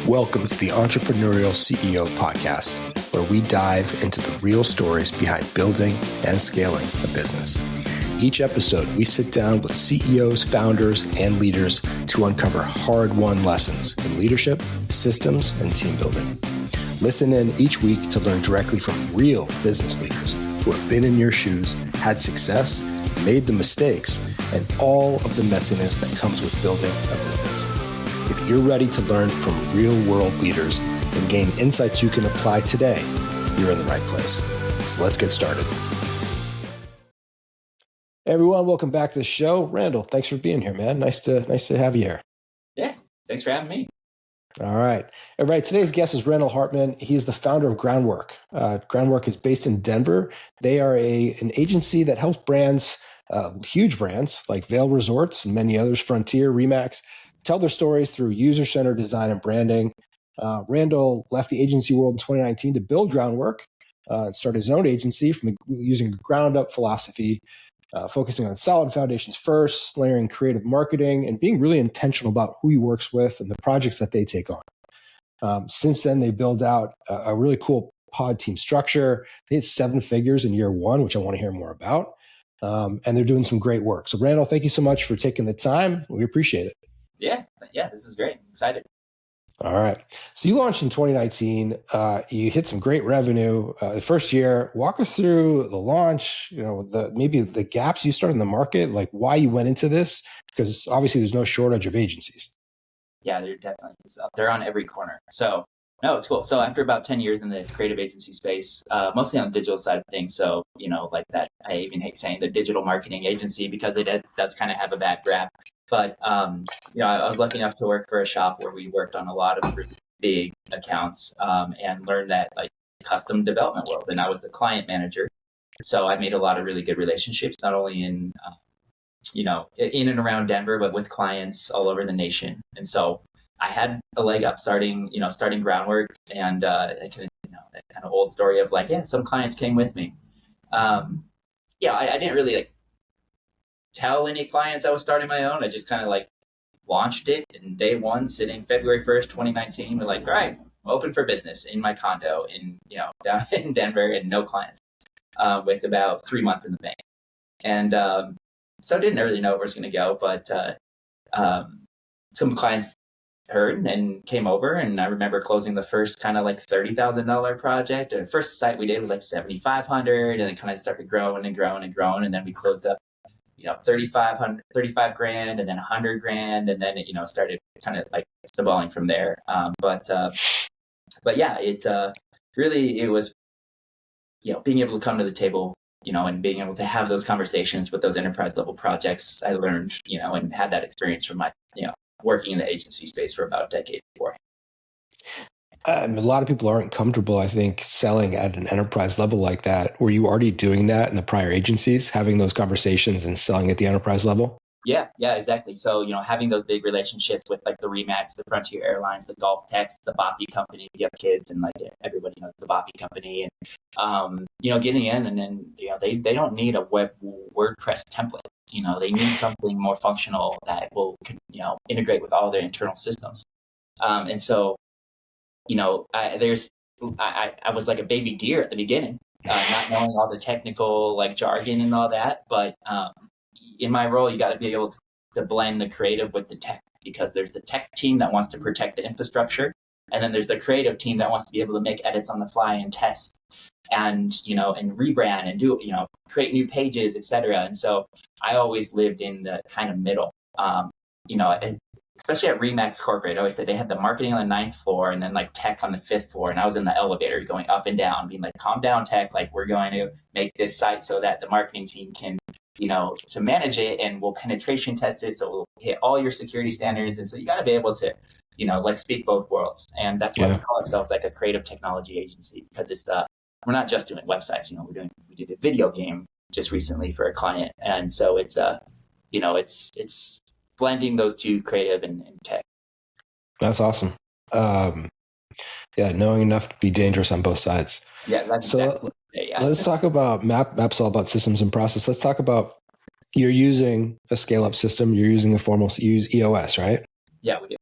Welcome to the Entrepreneurial CEO Podcast, where we dive into the real stories behind building and scaling a business. Each episode, we sit down with CEOs, founders, and leaders to uncover hard-won lessons in leadership, systems, and team building. Listen in each week to learn directly from real business leaders who have been in your shoes, had success, made the mistakes, and all of the messiness that comes with building a business. If you're ready to learn from real-world leaders and gain insights you can apply today, you're in the right place. So let's get started. Hey everyone, welcome back to the show. Randall, thanks for being here, man. Nice to have you here. Yeah, thanks for having me. All right. Today's guest is Randall Hartman. He's the founder of Groundwrk. Groundwrk is based in Denver. They are an agency that helps brands, huge brands like Vail Resorts and many others, Frontier, Remax, tell their stories through user-centered design and branding. Randall left the agency world in 2019 to build Groundwrk, start his own agency using a ground-up philosophy, focusing on solid foundations first, layering creative marketing, and being really intentional about who he works with and the projects that they take on. Since then, they built out a really cool pod team structure. They hit 7 figures in year 1, which I want to hear more about. And they're doing some great work. So Randall, thank you so much for taking the time. We appreciate it. Yeah, this is great. I'm excited. All right. So you launched in 2019. You hit some great revenue the first year. Walk us through the launch, maybe the gaps you started in the market, like why you went into this, because obviously there's no shortage of agencies. Yeah, they're on every corner. So no, it's cool. So after about 10 years in the creative agency space, mostly on the digital side of things. So, like that, I even hate saying the digital marketing agency because it does kind of have a bad rap. But, I was lucky enough to work for a shop where we worked on a lot of really big accounts and learned that like custom development world. And I was the client manager. So I made a lot of really good relationships, not only in and around Denver, but with clients all over the nation. And so I had a leg up starting Groundwrk, and that kind of old story of like, some clients came with me. I didn't really tell any clients I was starting my own. I just kind of launched it. And day one, sitting February 1st, 2019, we're like, all right, I'm open for business in my condo down in Denver, and no clients with about 3 months in the bank. And so I didn't really know where it was going to go, but some clients heard and came over, and I remember closing the first kind of $30,000 project. The first site we did was $7,500, and then kind of started growing and growing and growing, and then we closed up $35,000, and then $100,000, and then it started kind of snowballing from there. But it was being able to come to the table, and being able to have those conversations with those enterprise level projects. I learned and had that experience from my working in the agency space for about a decade before. A lot of people aren't comfortable, I think, selling at an enterprise level like that. Were you already doing that in the prior agencies, having those conversations and selling at the enterprise level? Yeah, exactly. So, having those big relationships with the Remax, the Frontier Airlines, the Golf Techs, the Boppy company, if you have kids, and everybody knows the Boppy company, and getting in, and then they don't need a WordPress template. They need something more functional that will integrate with all their internal systems. And so I was like a baby deer at the beginning, not knowing all the technical jargon and all that. But in my role, you got to be able to blend the creative with the tech, because there's the tech team that wants to protect the infrastructure, and then there's the creative team that wants to be able to make edits on the fly and test and and rebrand and do create new pages, etc. And so I always lived in the kind of middle. Especially at Remax Corporate, I always say they had the marketing on the 9th floor and then tech on the 5th floor. And I was in the elevator going up and down, being calm down tech, we're going to make this site so that the marketing team can, to manage it, and we'll penetration test it. So we'll hit all your security standards. And so you got to be able to, speak both worlds. And that's why we call ourselves a creative technology agency, because it's we're not just doing websites, we did a video game just recently for a client. And so it's, it's blending those two, creative and tech. That's awesome. Knowing enough to be dangerous on both sides. Yeah. That's exactly. Let's talk about Map's all about systems and process. Let's talk about, you're using a scale-up system. You're using you use EOS, right? Yeah, we do.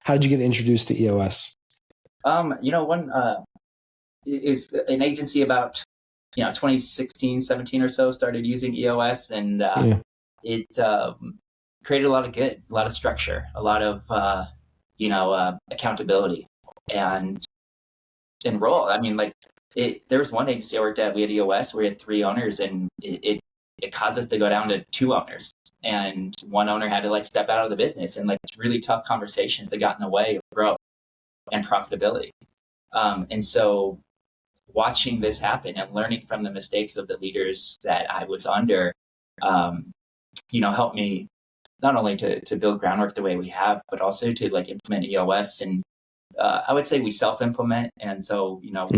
How did you get introduced to EOS? One is an agency about 2016, 17 or so started using EOS, and it created a lot of good, a lot of structure, a lot of accountability and role. I mean, there was one agency I worked at. We had EOS. We had 3 owners, and it caused us to go down to 2 owners. And one owner had to step out of the business, and really tough conversations that got in the way of growth and profitability. And so watching this happen and learning from the mistakes of the leaders that I was under, helped me not only to build Groundwrk the way we have, but also to implement EOS. And I would say we self-implement. And so, we don't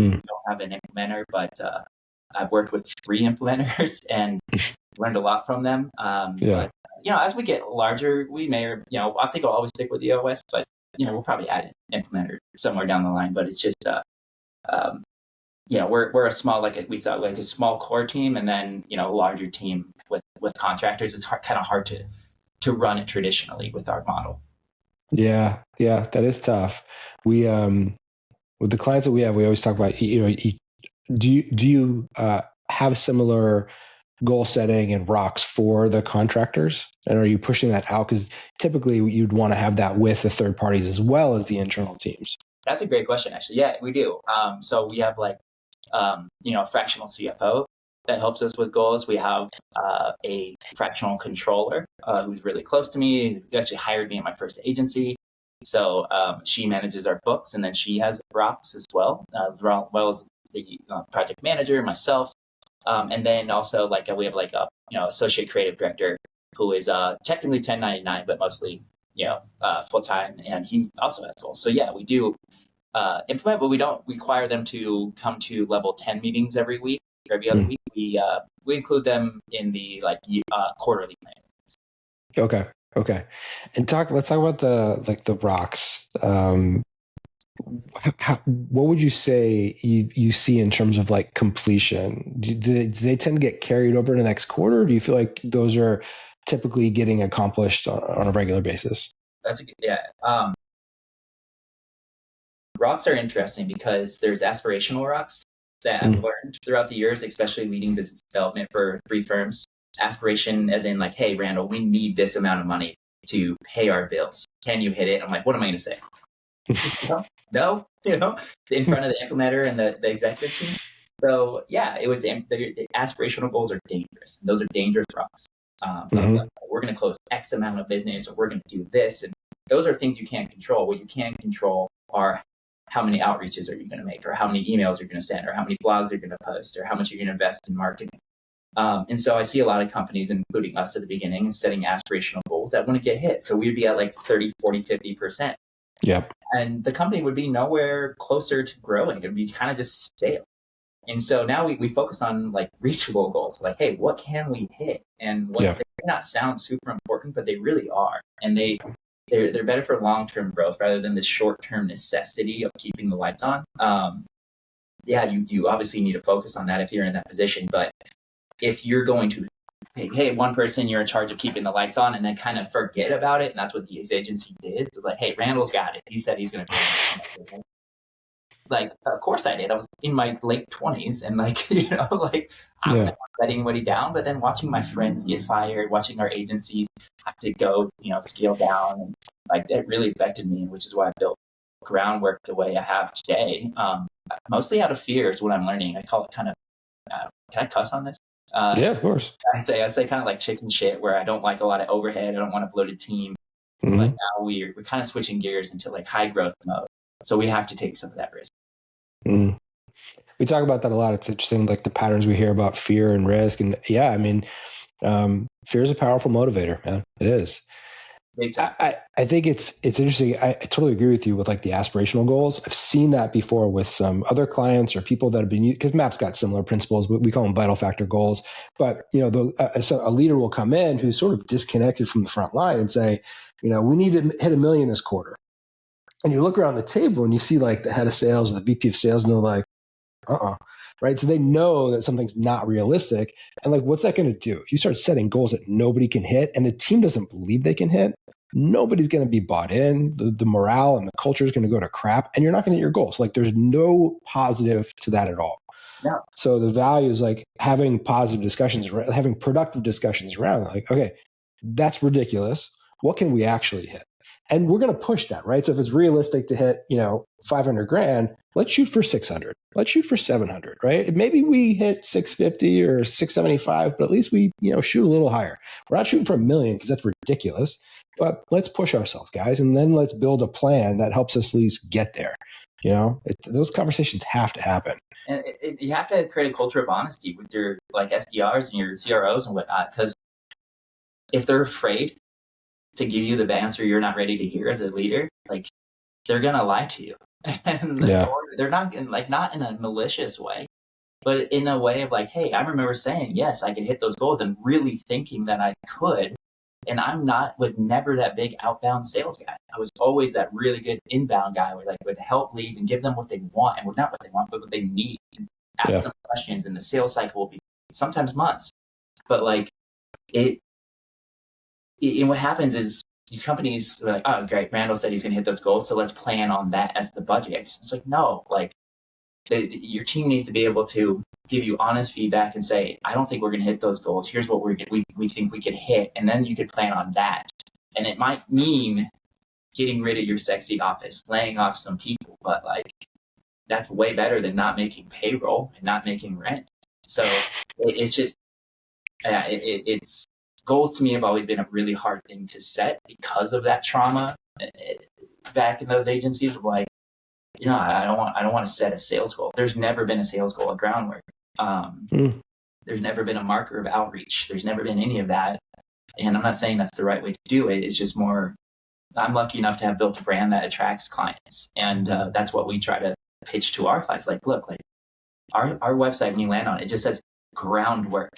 have an implementer, but I've worked with 3 implementers and learned a lot from them. But, as we get larger, we may, I think I'll always stick with EOS, but, we'll probably add an implementer somewhere down the line. But it's just, we're a small, a small core team, and then, a larger team with contractors. It's kind of hard to run it traditionally with our model. Yeah, that is tough. We, with the clients that we have, we always talk about, do you have similar goal setting and rocks for the contractors? And are you pushing that out? Because typically you'd want to have that with the third parties as well as the internal teams. That's a great question, actually. Yeah, we do. So we have a fractional CFO that helps us with goals. We have a fractional controller who's really close to me, who actually hired me at my first agency. So she manages our books, and then she has rocks as well as the project manager, myself. And then also we have a associate creative director who is technically 1099, but mostly full time, and he also has goals. So yeah, we do implement, but we don't require them to come to level 10 meetings every week or every other week. We include them in the quarterly plan. Okay. And let's talk about the rocks. What would you say you see in terms of completion? Do they tend to get carried over to the next quarter? Or do you feel like those are typically getting accomplished on a regular basis? That's a good, yeah. Rocks are interesting because there's aspirational rocks that I've learned throughout the years, especially leading business development for 3 firms. Aspiration as in hey, Randall, we need this amount of money to pay our bills. Can you hit it? I'm like, what am I going to say? No, in front of the implementer and the executive team. So yeah, it was the aspirational goals are dangerous. Those are dangerous rocks. We're going to close X amount of business, or we're going to do this. And those are things you can't control. What you can control are how many outreaches are you going to make, or how many emails you're going to send, or how many blogs you're going to post, or how much you're going to invest in marketing. And so I see a lot of companies, including us at the beginning, setting aspirational goals that wouldn't get hit. So we'd be at 30, 40, 50%. Yep. And the company would be nowhere closer to growing. It would be kind of just stale. And so now we focus on reachable goals. Hey, what can we hit? And they may not sound super important, but they really are. And they're better for long-term growth rather than the short-term necessity of keeping the lights on. You obviously need to focus on that if you're in that position. But if you're going to, hey, one person, you're in charge of keeping the lights on, and then kind of forget about it. And that's what the agency did. So hey, Randall's got it. He said he's going to do business. Of course I did. I was in my late 20s, and I'm not letting anybody down. But then watching my friends get fired, watching our agencies have to go, scale down, and it really affected me, which is why I built Groundwrk the way I have today. Mostly out of fear is what I'm learning. I call it kind of, can I cuss on this? Yeah, of course. I say kind of chicken shit, where I don't like a lot of overhead. I don't want a bloated team. Now we're kind of switching gears into high growth mode. So we have to take some of that risk. We talk about that a lot. It's interesting, the patterns we hear about fear and risk. And fear is a powerful motivator, man. It is. I think it's interesting. I totally agree with you with the aspirational goals. I've seen that before with some other clients or people that have been, because MAP's got similar principles. We call them vital factor goals. But a leader will come in who's sort of disconnected from the front line and say, we need to hit 1 million this quarter. And you look around the table and you see the head of sales or the VP of sales, and they're like, right? So they know that something's not realistic. And what's that going to do? If you start setting goals that nobody can hit and the team doesn't believe they can hit, nobody's going to be bought in. The morale and the culture is going to go to crap, and you're not going to hit your goals. Like there's no positive to that at all. No. So the value is like having positive discussions, having productive discussions around like, okay, that's ridiculous. What can we actually hit? And we're going to push that, right? So if it's realistic to hit, 500 grand, let's shoot for 600. Let's shoot for 700, right? Maybe we hit 650 or 675, but at least we, shoot a little higher. We're not shooting for 1 million because that's ridiculous, but let's push ourselves, guys. And then let's build a plan that helps us at least get there. Those conversations have to happen. And you have to create a culture of honesty with your like SDRs and your CROs and whatnot, because if they're afraid to give you the answer you're not ready to hear as a leader, like they're gonna lie to you, and they're not in a malicious way, but in a way of like, hey, I remember saying yes, I could hit those goals, and really thinking that I could. And was never that big outbound sales guy. I was always that really good inbound guy where would help leads and give them what they want, and not what they want, but what they need. And ask them questions, and the sales cycle will be sometimes months. But what happens is these companies are like, oh, great, Randall said he's going to hit those goals, so let's plan on that as the budget. It's like, no, your team needs to be able to give you honest feedback and say, I don't think we're going to hit those goals. Here's what we think we could hit. And then you could plan on that. And it might mean getting rid of your sexy office, laying off some people, but that's way better than not making payroll and not making rent. So it's just, it's goals to me have always been a really hard thing to set because of that trauma back in those agencies of I don't want to set a sales goal. There's never been a sales goal at Groundwrk. There's never been a marker of outreach. There's never been any of that. And I'm not saying that's the right way to do it. It's just more, I'm lucky enough to have built a brand that attracts clients. And that's what we try to pitch to our clients. Look, our website, when you land on it, it just says Groundwrk,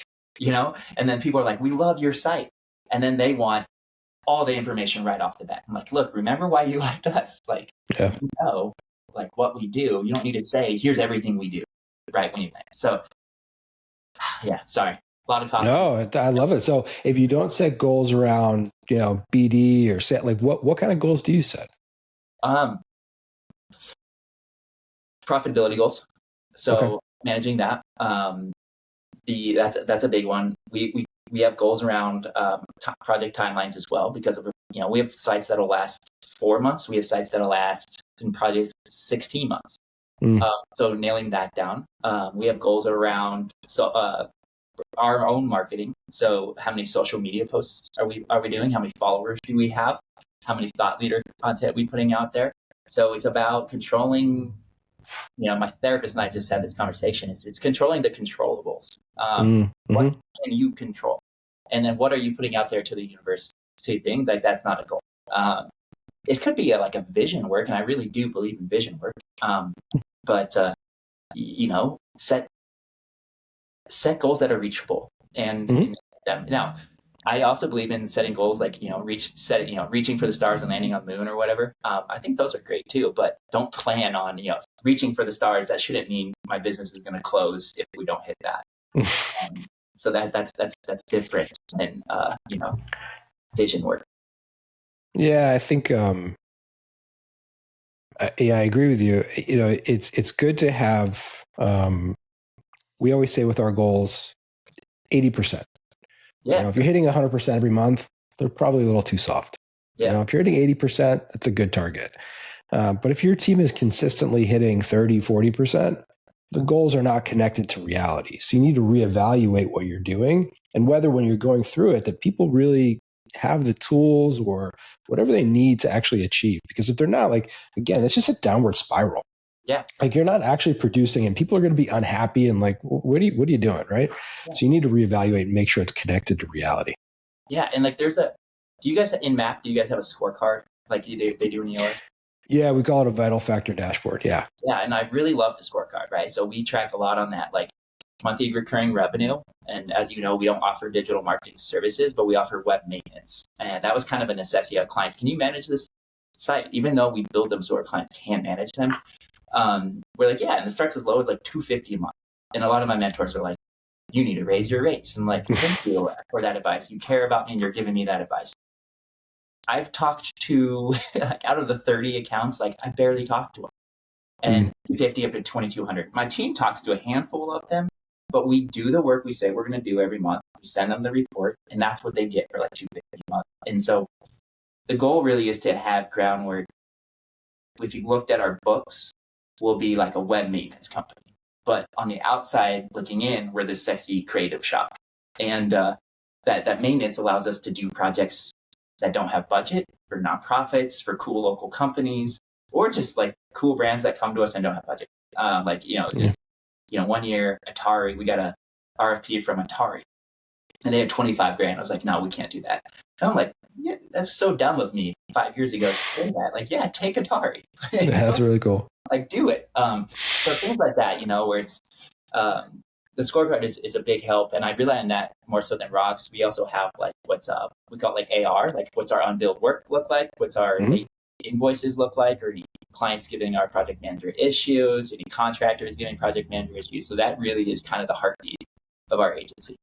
and then people are like, we love your site. And then they want all the information right off the bat. I'm like, look, remember why you liked us? What we do. You don't need to say, here's everything we do, right, when you land. So, yeah, sorry. A lot of coffee. No, I love it. So if you don't set goals around, BD or set, what kind of goals do you set? Profitability goals. So managing that. That's a big one. We have goals around project timelines as well, because of we have sites that'll last 4 months. We have sites that'll last in projects 16 months. So nailing that down. We have goals around our own marketing. So how many social media posts are we doing? How many followers do we have? How many thought leader content are we putting out there? So it's about controlling. My therapist and I just had this conversation. It's controlling the controllables. What can you control? And then what are you putting out there to the universe to think that's not a goal? It could be a vision work, and I really do believe in vision work. But set goals that are reachable. And now, I also believe in setting goals reaching for the stars and landing on the moon or whatever. I think those are great too, but don't plan on reaching for the stars. That shouldn't mean my business is going to close if we don't hit that. So that's different than vision work. Yeah, I think I agree with you. It's good to have. We always say with our goals, 80%. Yeah. If you're hitting 100% every month, they're probably a little too soft. Yeah. If you're hitting 80%, that's a good target. But if your team is consistently hitting 30, 40%, the goals are not connected to reality. So you need to reevaluate what you're doing, and whether when you're going through it that people really have the tools or whatever they need to actually achieve. Because if they're not, again, it's just a downward spiral. Yeah. You're not actually producing, and people are going to be unhappy and what are you doing? Right. Yeah. So you need to reevaluate and make sure it's connected to reality. Yeah. And do you guys in MAP, do you guys have a scorecard like they do in EOS? Yeah. We call it a vital factor dashboard. Yeah. Yeah. And I really love the scorecard, right? So we track a lot on that, monthly recurring revenue. And as you know, we don't offer digital marketing services, but we offer web maintenance. And that was kind of a necessity of clients. Can you manage this site? Even though we build them so our clients can manage them. We're and it starts as low as $250 a month. And a lot of my mentors are like, you need to raise your rates. And thank you for that advice. You care about me and you're giving me that advice. I've talked to like out of the 30 accounts, like I barely talked to them, and 50 up to 2,200. My team talks to a handful of them, but we do the work we say we're going to do every month. We send them the report, and that's what they get for like 250 a month. And so the goal really is to have Groundwrk. If you looked at our books, we'll be like a web maintenance company. But on the outside looking in, we're the sexy creative shop. And that maintenance allows us to do projects that don't have budget, for nonprofits, for cool local companies, or just like cool brands that come to us and don't have budget. One year, Atari, we got a RFP from Atari, and they had 25 grand. I was like, no, we can't do that. And I'm like, yeah, that's so dumb of me 5 years ago to say that. Like, yeah, take Atari. Yeah, that's really cool. Like, do it. So things like that, where it's the scorecard is a big help, and I rely on that more so than rocks. We also have like what's we call it like AR, like what's our unbilled work look like, what's our invoices look like, or any clients giving our project manager issues, any contractors giving project manager issues. So that really is kind of the heartbeat of our agency.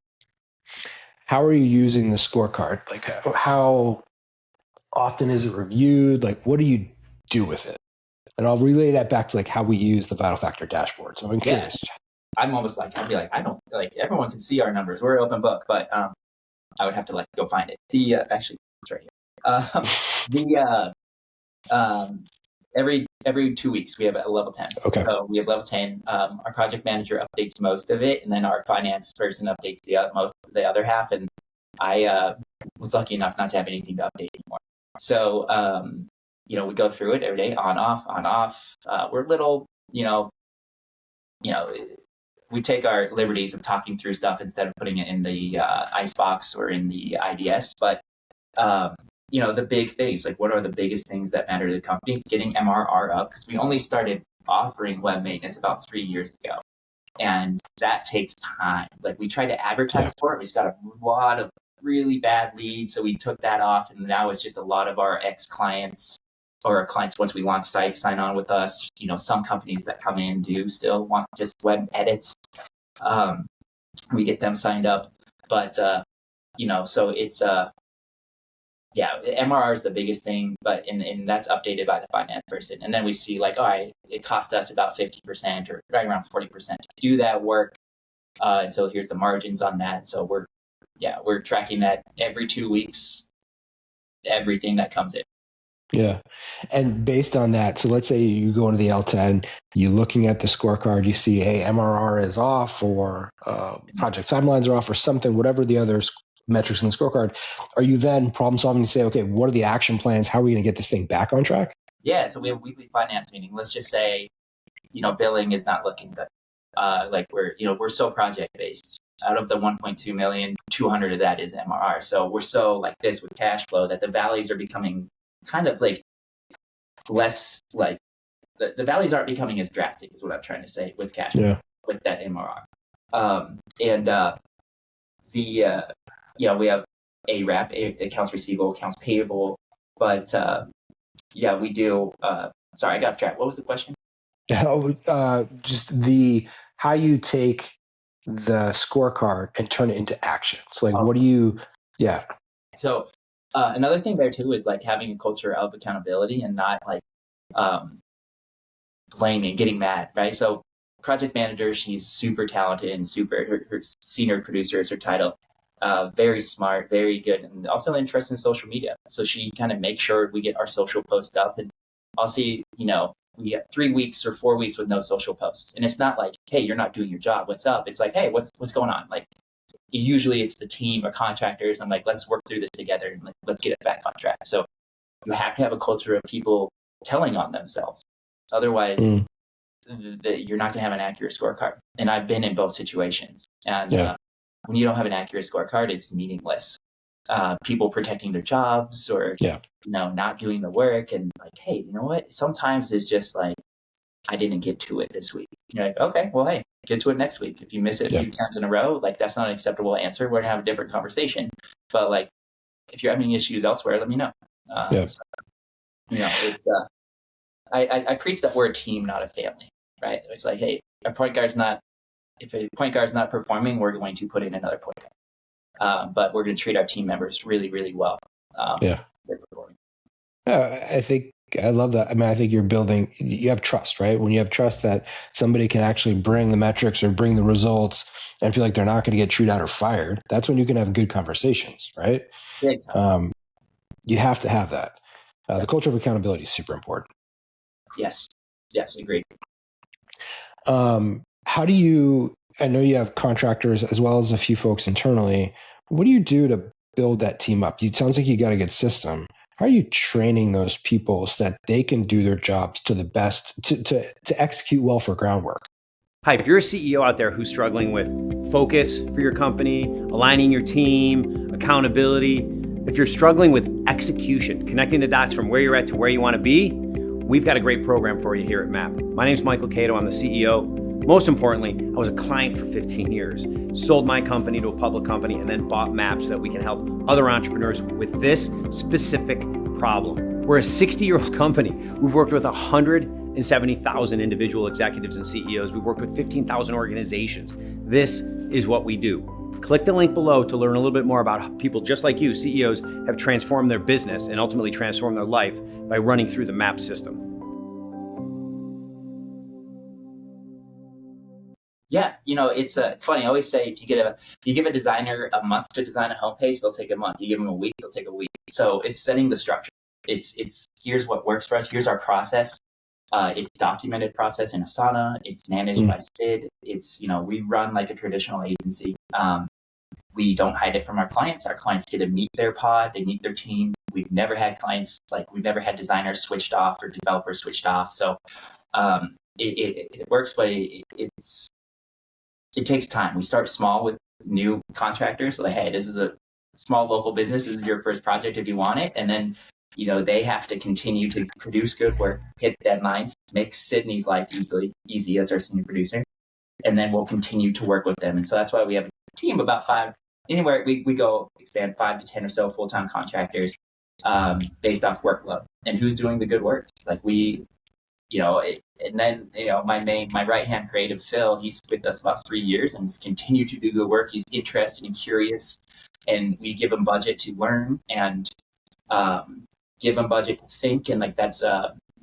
How are you using the scorecard? Like, how often is it reviewed? Like, what do you do with it? And I'll relay that back to like how we use the Vital Factor dashboard. So I'm curious. I'm almost like, I'd be like, I don't like, everyone can see our numbers. We're an open book, but I would have to like go find it. Actually, it's right here. Every 2 weeks we have a level 10. Okay. So we have level 10. Our project manager updates most of it, and then our finance person updates the other half. And I was lucky enough not to have anything to update anymore. So we go through it every day, on off. We're little, we take our liberties of talking through stuff instead of putting it in the icebox or in the IDS. But the big things, like what are the biggest things that matter to the companies? Getting MRR up, because we only started offering web maintenance about 3 years ago. And that takes time. Like we tried to advertise for it. We just got a lot of really bad leads. So we took that off. And now it's just a lot of our ex-clients or our clients, once we launch sites, sign on with us. Some companies that come in do still want just web edits. We get them signed up. But, so it's... MRR is the biggest thing, but and that's updated by the finance person. And then we see like, all right, it cost us about 50% or right around 40% to do that work. And so here's the margins on that. So we're tracking that every 2 weeks, everything that comes in. Yeah. And based on that, so let's say you go into the L10, you're looking at the scorecard, you see, hey, MRR is off, or project timelines are off, or something, whatever the other metrics in the scorecard. Are you then problem solving to say, okay, what are the action plans? How are we going to get this thing back on track? Yeah. So we have a weekly finance meeting. Let's just say, billing is not looking good. Like we're so project based. Out of the 1.2 million, 200 of that is MRR. So we're so like this with cash flow that the valleys are becoming kind of like less, like the valleys aren't becoming as drastic is what I'm trying to say with cash flow, with that MRR. We have ARAP, accounts receivable, accounts payable, but we do. Sorry, I got off track. What was the question? Just how you take the scorecard and turn it into actions. Like, what do you? Yeah. So another thing there too is like having a culture of accountability and not like blaming, getting mad, right? So project manager, she's super talented and her senior producer is her title. Very smart, very good, and also interested in social media. So she kind of makes sure we get our social posts up, and I'll see, we have 3 weeks or 4 weeks with no social posts. And it's not like, hey, you're not doing your job. What's up? It's like, hey, what's going on? Like, usually it's the team or contractors. I'm like, let's work through this together and like, let's get it back on track. So you have to have a culture of people telling on themselves. Otherwise, you're not going to have an accurate scorecard. And I've been in both situations. And when you don't have an accurate scorecard, it's meaningless. People protecting their jobs or, not doing the work. And like, hey, you know what? Sometimes it's just like, I didn't get to it this week. You're like, okay, well, hey, get to it next week. If you miss it a few times in a row, like that's not an acceptable answer. We're going to have a different conversation. But like, if you're having issues elsewhere, let me know. So, it's, I preach that we're a team, not a family, right? It's like, hey, if a point guard's not performing, we're going to put in another point guard. But we're going to treat our team members really, really well. Yeah. they're performing. I think I love that. I mean, I think you have trust, right? When you have trust that somebody can actually bring the metrics or bring the results and feel like they're not going to get chewed out or fired, that's when you can have good conversations, right? Big time. You have to have that. The culture of accountability is super important. Yes, agreed. How do you, I know you have contractors as well as a few folks internally. What do you do to build that team up? It sounds like you got a good system. How are you training those people so that they can do their jobs to the best, to execute well for Groundwrk? Hi, if you're a CEO out there who's struggling with focus for your company, aligning your team, accountability, if you're struggling with execution, connecting the dots from where you're at to where you want to be, we've got a great program for you here at MAP. My name is Michael Cato. I'm the CEO. Most importantly, I was a client for 15 years, sold my company to a public company, and then bought MAP so that we can help other entrepreneurs with this specific problem. We're a 60-year-old company. We've worked with 170,000 individual executives and CEOs. We've worked with 15,000 organizations. This is what we do. Click the link below to learn a little bit more about how people just like you, CEOs, have transformed their business and ultimately transformed their life by running through the MAP system. Yeah, it's funny. I always say if you give a designer a month to design a homepage, they'll take a month. You give them a week, they'll take a week. So it's setting the structure. It's here's what works for us. Here's our process. It's documented process in Asana. It's managed by Sid. It's we run like a traditional agency. We don't hide it from our clients. Our clients get to meet their pod. They meet their team. We've never had designers switched off or developers switched off. So it works, but it takes time. We start small with new contractors. Like, hey, this is a small local business. This is your first project if you want it. And then, they have to continue to produce good work, hit deadlines, make Sydney's life easy. That's our senior producer. And then we'll continue to work with them. And so that's why we have a team of about 5. Anywhere we go expand 5 to 10 or so full-time contractors based off workload and who's doing the good work. Like and then, my right-hand creative, Phil, he's with us about 3 years and he's continued to do good work. He's interested and curious, and we give him budget to learn and give him budget to think. And that's,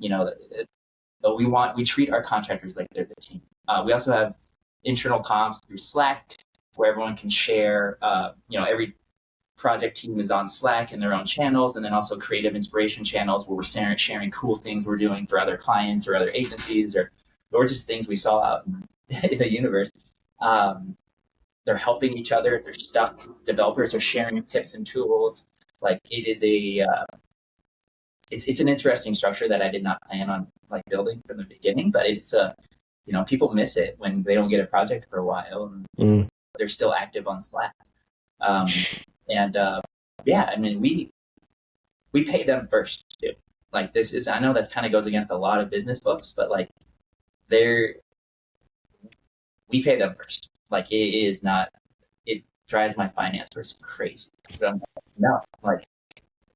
we treat our contractors like they're the team. We also have internal comms through Slack where everyone can share, every project team is on Slack in their own channels, and then also creative inspiration channels where we're sharing cool things we're doing for other clients or other agencies or just things we saw out in the universe. They're helping each other if they're stuck. Developers are sharing tips and tools. Like it is it's an interesting structure that I did not plan on building from the beginning, but it's people miss it when they don't get a project for a while and they're still active on Slack. We pay them first too. I know that's kind of goes against a lot of business books, but we pay them first. It drives my finance person crazy. So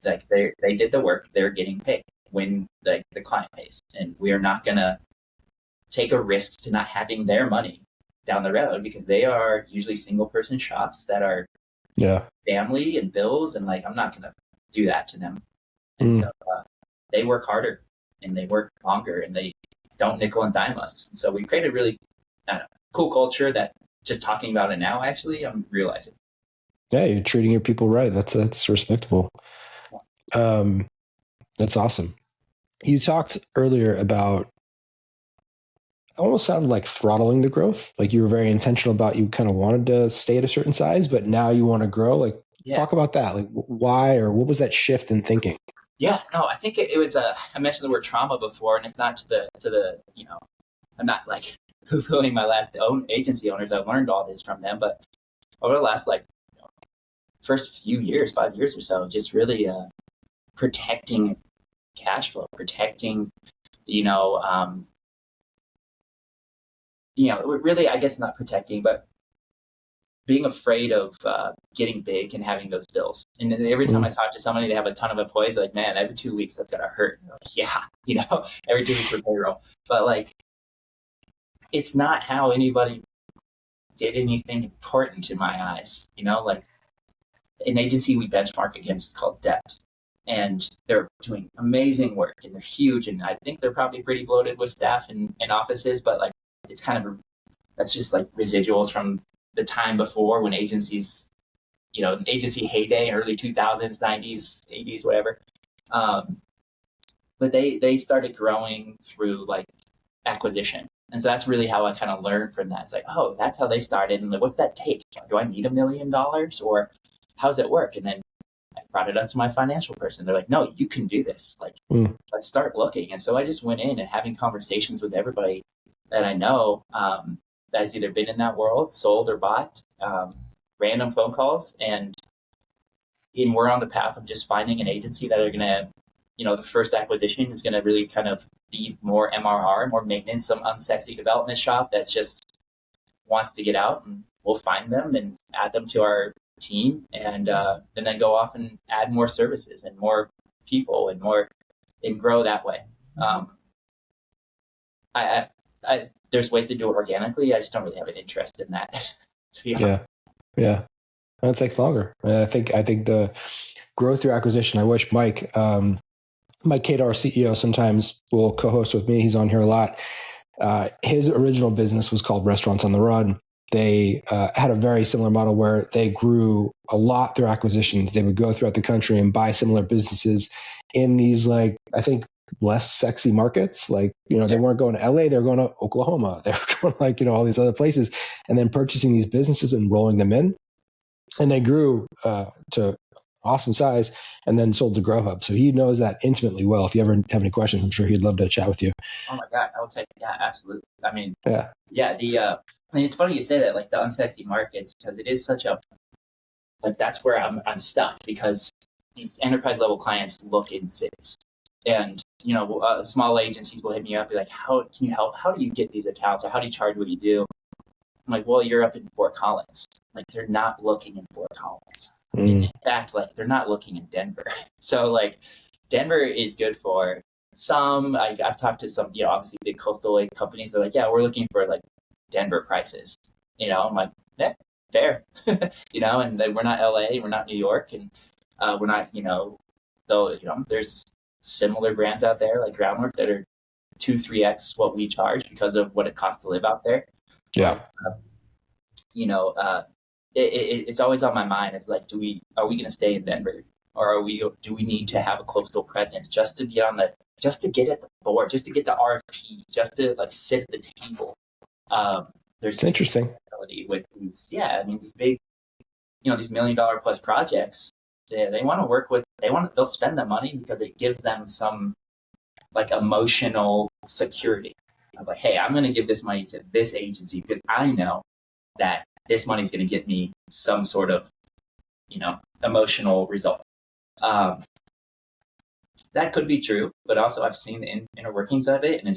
they did the work, they're getting paid when the client pays, and we are not gonna take a risk to not having their money down the road because they are usually single person shops that are family and bills, and I'm not gonna do that to them. And so they work harder and they work longer and they don't nickel and dime us. And so we created a really cool culture that just talking about it now, actually, I'm realizing. Yeah, you're treating your people right. That's respectable. That's awesome. You talked earlier about almost sounded like throttling the growth. Like you were very intentional about you kind of wanted to stay at a certain size, but now you want to grow. Talk about that. Why or what was that shift in thinking? Yeah, no, I think it was I mentioned the word trauma before, and it's not to the I'm not poo-pooing my last agency owners. I've learned all this from them, but over the last first few years, 5 years or so, just really protecting cash flow, protecting really, I guess not protecting, but being afraid of getting big and having those bills. And every time I talk to somebody, they have a ton of employees, like, man, every 2 weeks that's gonna hurt. Yeah, every 2 weeks for payroll. But it's not how anybody did anything important in my eyes. An agency we benchmark against is called debt. and they're doing amazing work and they're huge. And I think they're probably pretty bloated with staff and offices, but like, it's kind of, that's just like residuals from the time before when agencies, agency heyday, early 2000s, 90s, 80s, whatever. But they started growing through like acquisition. And so that's really how I kind of learned from that. It's like, oh, that's how they started. And like, what's that take? Do I need $1 million or how does it work? And then I brought it up to my financial person. They're like, no, you can do this. Like, let's start looking. And so I just went in and having conversations with everybody that I know that has either been in that world, sold or bought, random phone calls. And we're on the path of just finding an agency that are going to, the first acquisition is going to really kind of be more MRR, more maintenance, some unsexy development shop that's just wants to get out, and we'll find them and add them to our team, and then go off and add more services and more people and grow that way. There's ways to do it organically. I just don't really have an interest in that. To be honest. Yeah. That takes longer. I think the growth through acquisition. I wish Mike Kadar, our CEO, sometimes will co-host with me. He's on here a lot. His original business was called Restaurants on the Run. They had a very similar model where they grew a lot through acquisitions. They would go throughout the country and buy similar businesses in these, like, I think, less sexy markets. Like, they weren't going to LA, they were going to Oklahoma. They were going all these other places, and then purchasing these businesses and rolling them in. And they grew to awesome size and then sold to GrowHub. So he knows that intimately well. If you ever have any questions, I'm sure he'd love to chat with you. Oh my God. I would say, yeah, absolutely. I mean, it's funny you say that, like the unsexy markets, because it is such a, like, that's where I'm stuck, because these enterprise level clients look in cities, and, small agencies will hit me up, be like, how can you help? How do you get these accounts, or how do you charge what you do? I'm like, well, you're up in Fort Collins. Like, they're not looking in Fort Collins. In fact, like, they're not looking in Denver. So, like, Denver is good for some. I've talked to some, obviously big coastal companies. They're like, yeah, we're looking for like Denver prices. I'm like, yeah, fair. And we're not LA, we're not New York, and we're not, though, there's similar brands out there like Groundwrk that are 2-3x what we charge because of what it costs to live out there. Yeah. But, it's always on my mind. It's like, are we going to stay in Denver, or do we need to have a coastal presence just to get just to get at the board, just to get the RFP, just to like sit at the table? There's interesting with these, these big, these $1 million plus projects. They want to work with, they'll spend the money because it gives them some like emotional security. I'm like, hey, I'm going to give this money to this agency because I know that this money is going to get me some sort of, emotional result. That could be true, but also I've seen the inner workings of it, and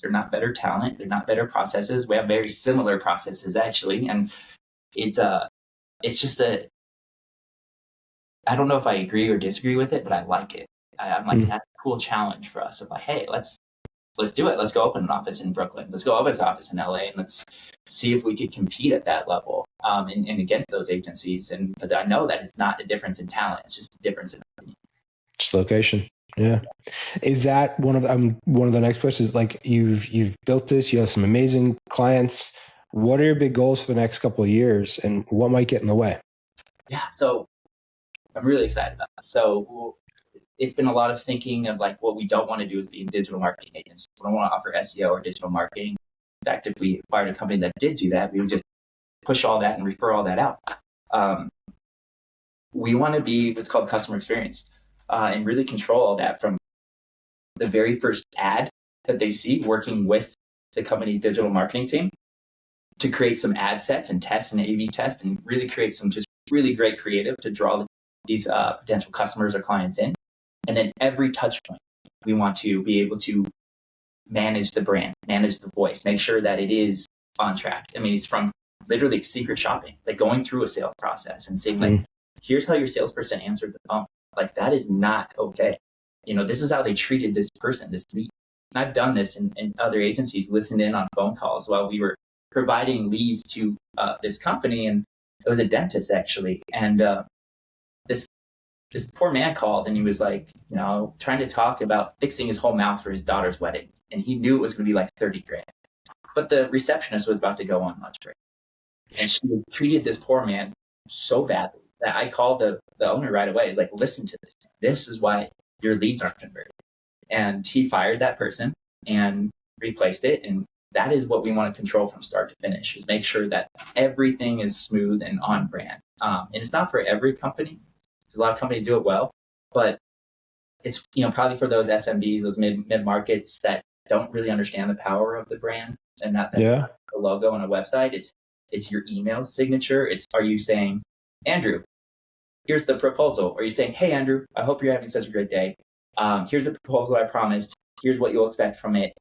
they're not better talent, they're not better processes. We have very similar processes actually, and it's just I don't know if I agree or disagree with it, but I like it. I'm like, that's a cool challenge for us. I'm like, hey, let's do it. Let's go open an office in Brooklyn. Let's go open an office in LA, and let's see if we could compete at that level and against those agencies. And because I know that it's not a difference in talent, it's just a difference in opinion. Just location. Yeah. Is that one of the next questions? Like, you've built this, you have some amazing clients. What are your big goals for the next couple of years, and what might get in the way? Yeah. So I'm really excited about this. So it's been a lot of thinking of like, what we don't want to do is be in digital marketing agencies. We don't want to offer SEO or digital marketing. In fact, if we acquired a company that did do that, we would just push all that and refer all that out. We want to be what's called customer experience and really control all that from the very first ad that they see, working with the company's digital marketing team to create some ad sets and test and A/B test and really create some just really great creative to draw these potential customers or clients in. And then every touch point, we want to be able to manage the brand, manage the voice, make sure that it is on track. I mean, it's from literally secret shopping, like going through a sales process and saying, like, here's how your salesperson answered the phone. Like, that is not okay. This is how they treated this person, this lead. And I've done this in other agencies, listened in on phone calls while we were providing leads to this company. And it was a dentist, actually. And this poor man called and he was like, trying to talk about fixing his whole mouth for his daughter's wedding. And he knew it was going to be like 30 grand. But the receptionist was about to go on lunch break. And she treated this poor man so badly that I called the owner right away. He's like, listen to this. This is why your leads aren't converted. And he fired that person and replaced it. And that is what we want to control from start to finish, is make sure that everything is smooth and on brand. And it's not for every company, because a lot of companies do it well, but it's, probably for those SMBs, those mid markets that don't really understand the power of the brand and not a logo on a website. It's your email signature. Are you saying, Andrew, here's the proposal? Are you saying, hey, Andrew, I hope you're having such a great day. Here's the proposal I promised. Here's what you'll expect from it.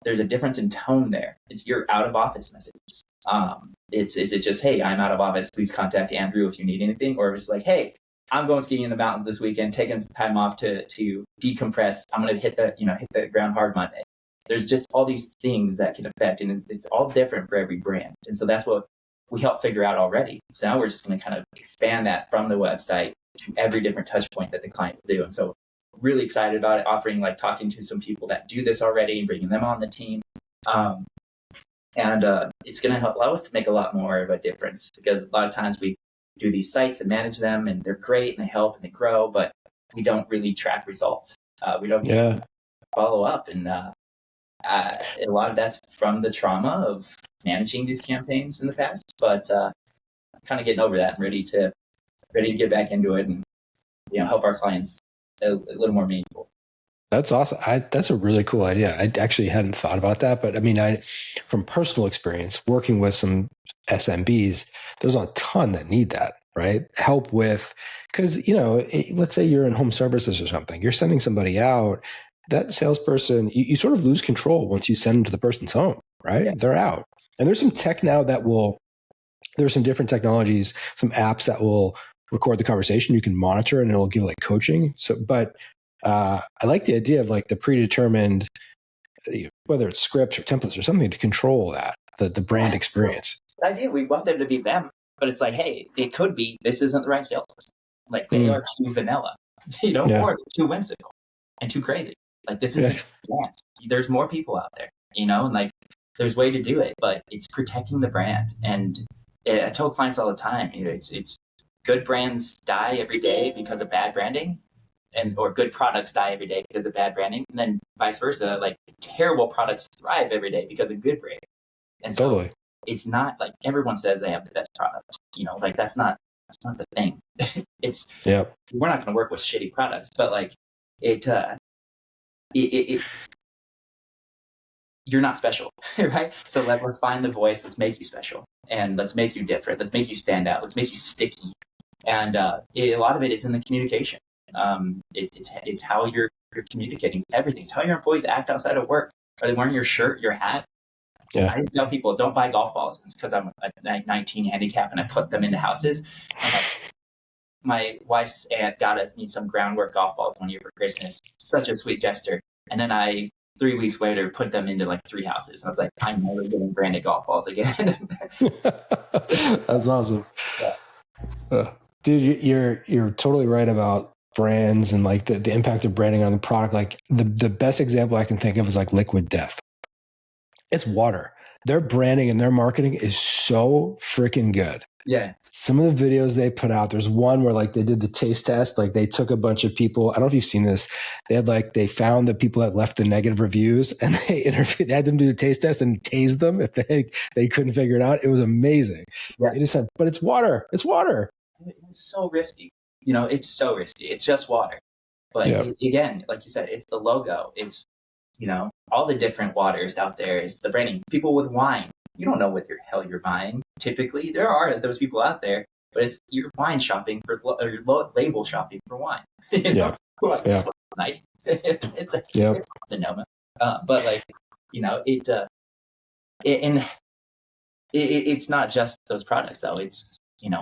There's a difference in tone there. It's your out of office messages. Is it just, hey, I'm out of office. Please contact Andrew if you need anything. Or if it's like, hey, I'm going skiing in the mountains this weekend, taking time off to decompress. I'm going to hit the ground hard Monday. There's just all these things that can affect, and it's all different for every brand. And so that's what we help figure out already. So now we're just going to kind of expand that from the website to every different touch point that the client will do. And so really excited about it, offering, talking to some people that do this already and bringing them on the team. And it's going to allow us to make a lot more of a difference, because a lot of times we do these sites and manage them and they're great and they help and they grow, but we don't really track results. We don't follow up. And a lot of that's from the trauma of managing these campaigns in the past, but kind of getting over that and ready to get back into it and help our clients a little more meaningful. That's awesome. That's a really cool idea. I actually hadn't thought about that, but I mean, from personal experience working with some SMBs, there's a ton that need that, right? Help with, because, let's say you're in home services or something, you're sending somebody out, that salesperson, you sort of lose control once you send them to the person's home, right? Yes. They're out. And there's some tech now there's some different technologies, some apps that will record the conversation. You can monitor and it'll give coaching. So, but I like the idea of the predetermined, whether it's scripts or templates or something to control that, the brand experience. The idea, we want them to be them, but it's hey, it could be, this isn't the right salesperson. They are too vanilla, or too whimsical and too crazy. This isn't brand. There's more people out there, and there's a way to do it, but it's protecting the brand. And I tell clients all the time, it's good brands die every day because of bad branding, or good products die every day because of bad branding. And then vice versa, terrible products thrive every day because of good branding. And so totally. It's not everyone says they have the best product, that's not the thing. We're not going to work with shitty products, but you're not special, right? So let's find the voice. Let's make you special, and let's make you different. Let's make you stand out. Let's make you sticky. And a lot of it is in the communication. It's how you're communicating. It's everything. It's how your employees act outside of work. Are they wearing your shirt, your hat? Yeah. I tell people, don't buy golf balls. It's because I'm a 19 handicap and I put them into houses. My wife's aunt got me some Groundwrk golf balls one year for Christmas. Such a sweet gesture. And then 3 weeks later, put them into 3 houses. And I was like, I'm never getting branded golf balls again. That's awesome. Yeah. Dude, you're totally right about brands and the impact of branding on the product. The best example I can think of is Liquid Death. It's water. Their branding and their marketing is so freaking good. Yeah. Some of the videos they put out, there's one where they did the taste test. They took a bunch of people. I don't know if you've seen this. They had they found the people that left the negative reviews and they had them do the taste test and tased them if they couldn't figure it out. It was amazing. Yeah. They just said, but it's water. It's water. It's so risky. It's so risky. It's just water. But again, like you said, it's the logo. It's, all the different waters out there. It's the branding. People with wine. You don't know what the hell you're buying. Typically, there are those people out there, but you're wine shopping or label shopping for wine. Nice. It's a Sonoma. But it's not just those products though. It's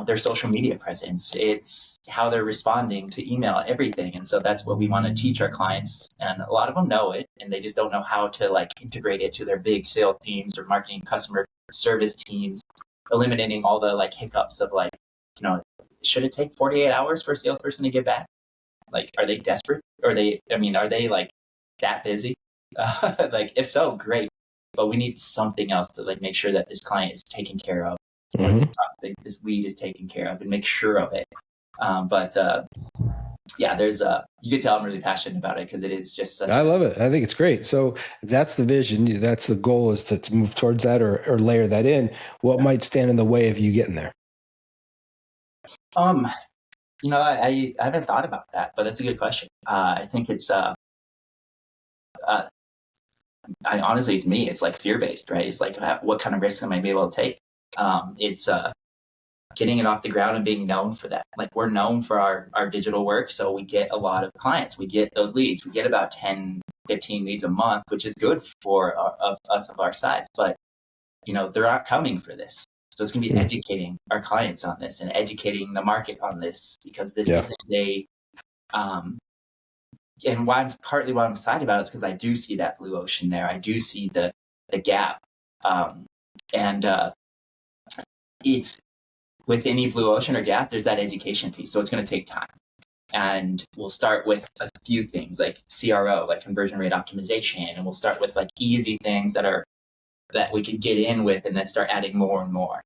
their social media presence. It's how they're responding to email, everything. And so that's what we want to teach our clients. And a lot of them know it, and they just don't know how to integrate it to their big sales teams or marketing customer service teams, eliminating all the hiccups of should it take 48 hours for a salesperson to get back? Like, are they desperate? Are they like that busy? Like, if so, great. But we need something else to like make sure that this client is taken care of, or this prospect, this lead is taken care of, and make sure of it. Yeah, there's you can tell I'm really passionate about it because it is just such I love it. I think it's great. So that's the vision. That's the goal, is to move towards that or layer that in. What might stand in the way of you getting there? I haven't thought about that, but that's a good question. I think it's honestly, it's me. It's like fear-based, right? It's like, what kind of risks am I be able to take? It's getting it off the ground and being known for that. Like, we're known for our digital work. So we get a lot of clients. We get those leads. We get about 10, 15 leads a month, which is good for us of our size. But, they're not coming for this. So it's going to be educating our clients on this and educating the market on this, because this isn't and partly why I'm excited about it is because I do see that blue ocean there. I do see the gap. It's with any blue ocean or gap, there's that education piece. So it's going to take time. And we'll start with a few things like CRO, like conversion rate optimization. And we'll start with like easy things that we could get in with, and then start adding more and more.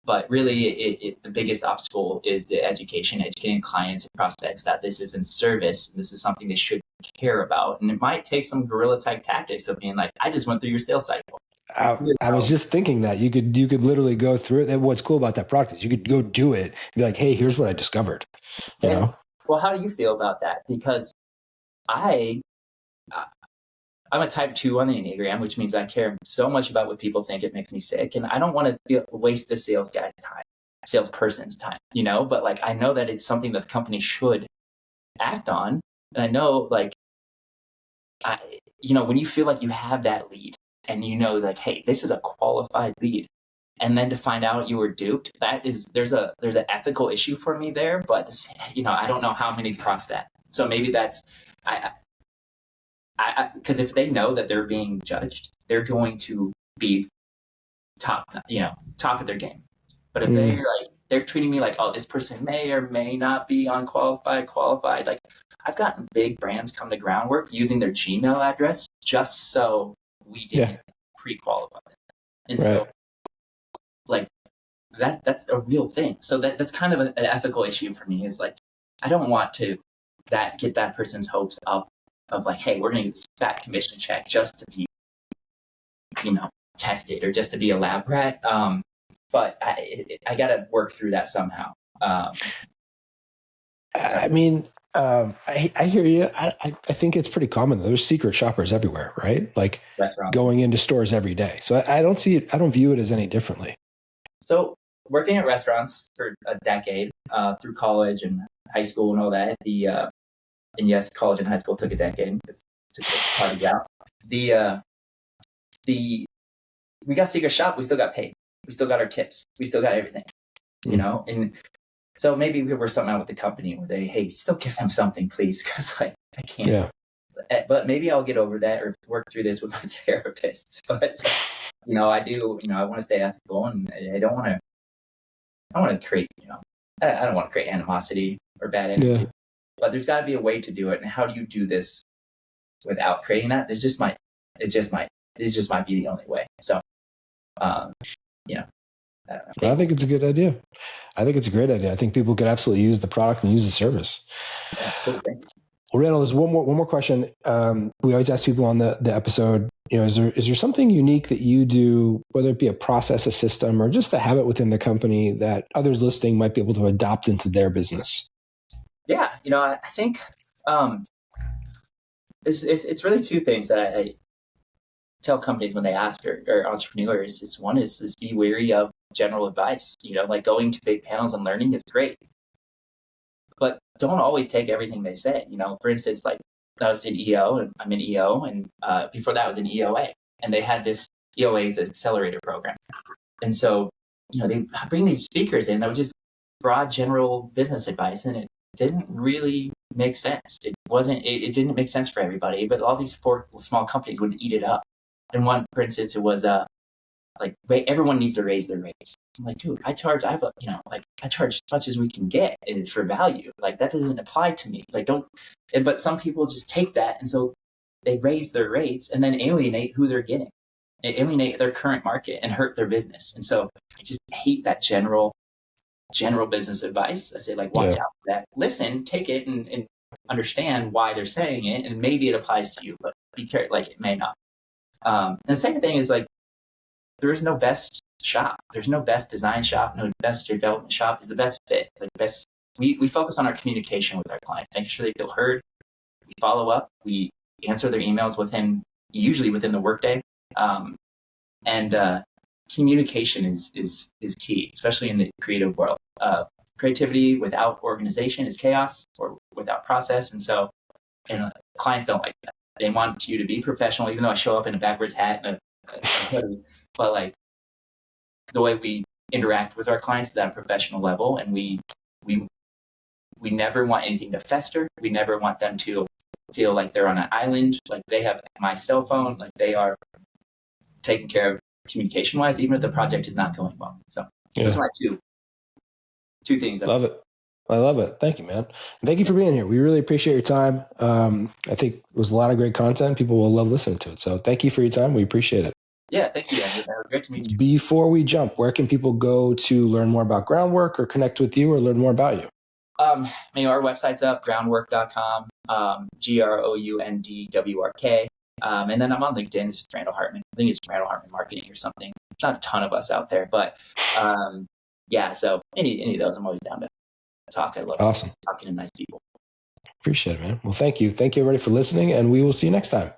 But really, the biggest obstacle is the educating clients and prospects that this is in service. This is something they should care about. And it might take some guerrilla type tactics of being like, I just went through your sales cycle. I was just thinking that you could literally go through it. And what's cool about that product is you could go do it and be like, hey, here's what I discovered. You know? Well, how do you feel about that? Because I'm a type 2 on the Enneagram, which means I care so much about what people think. It makes me sick. And I don't want to waste the sales guy's time, salesperson's time, but like, I know that it's something that the company should act on. And I know, like, when you feel like you have that lead and like, hey, this is a qualified lead, and then to find out you were duped, there's an ethical issue for me there. But, I don't know how I'm going to cross that. So maybe that's, because if they know that they're being judged, they're going to be top of their game. But if they're treating me like, oh, this person may or may not be qualified. Like, I've gotten big brands come to Groundwrk using their Gmail address just so we didn't pre-qualify them. And so, like, that's a real thing. So that's kind of an ethical issue for me, is like, I don't want to get that person's hopes up of like, hey, we're going to get this fat commission check just to be, tested, or just to be a lab rat. But I got to work through that somehow. I hear you. I think it's pretty common. There's secret shoppers everywhere, right? Like restaurants, going into stores every day. So I don't view it as any differently. So working at restaurants for a decade, through college and high school and all that, and yes, college and high school took a decade because it took the party out. We got secret shop. We still got paid. We still got our tips. We still got everything, And so maybe we were something out with the company where hey, still give them something, please, because like I can't. Yeah. But maybe I'll get over that or work through this with my therapist. But I do. I want to stay ethical, and I don't want to create. I don't want to create animosity or bad energy. Yeah. But there's got to be a way to do it. And how do you do this without creating that? It just might be the only way. So, I don't know. I think it's a good idea. I think it's a great idea. I think people could absolutely use the product and use the service. Yeah, totally. Well, Randall, there's one more question. We always ask people on the episode, is there something unique that you do, whether it be a process, a system, or just a habit within the company that others listening might be able to adopt into their business? Yeah, I think it's really two things that I tell companies when they ask, or entrepreneurs. One is be wary of general advice. Like going to big panels and learning is great, but don't always take everything they say. For instance, like I was in EO, and I'm in EO, and before that I was in EOA, and they had this EOA's accelerator program, and so they bring these speakers in that were just broad general business advice, and it didn't really make sense. It didn't make sense for everybody, but all these 4 small companies would eat it up. And one, for instance, it was like everyone needs to raise their rates. I'm like, dude, I charge as much as we can get, and it's for value. Like that doesn't apply to me. Like but some people just take that, and so they raise their rates and then alienate who they're getting. They alienate their current market and hurt their business. And so I just hate that general business advice. I say, like, watch out for that. Listen, take it and understand why they're saying it, and maybe it applies to you, but be careful, like it may not. And the second thing is, like, there is no best shop. There's no best design shop, no best development shop. Is the best fit. Like best. We focus on our communication with our clients, making sure they feel heard. We follow up. We answer their emails usually within the workday. And communication is key, especially in the creative world. Creativity without organization is chaos, or without process. And clients don't like that. They want you to be professional, even though I show up in a backwards hat and a hoodie. But like the way we interact with our clients is at a professional level, and we never want anything to fester. We never want them to feel like they're on an island, like they have my cell phone, like they are taken care of communication wise, even if the project is not going well. So those are my two things. Love it. I love it. Thank you, man. Thank you for being here. We really appreciate your time. I think it was a lot of great content. People will love listening to it. So thank you for your time. We appreciate it. Yeah, thank you, Andrew. Great to meet you. Before we jump, where can people go to learn more about Groundwrk, or connect with you, or learn more about you? Our website's up, groundwrk.com, GROUNDWRK. And then I'm on LinkedIn. It's just Randall Hartman. I think it's Randall Hartman Marketing or something. There's not a ton of us out there, but so any of those, I'm always down to talk. I love talking to nice people. Appreciate it, man. Well, thank you. Thank you, everybody, for listening, and we will see you next time.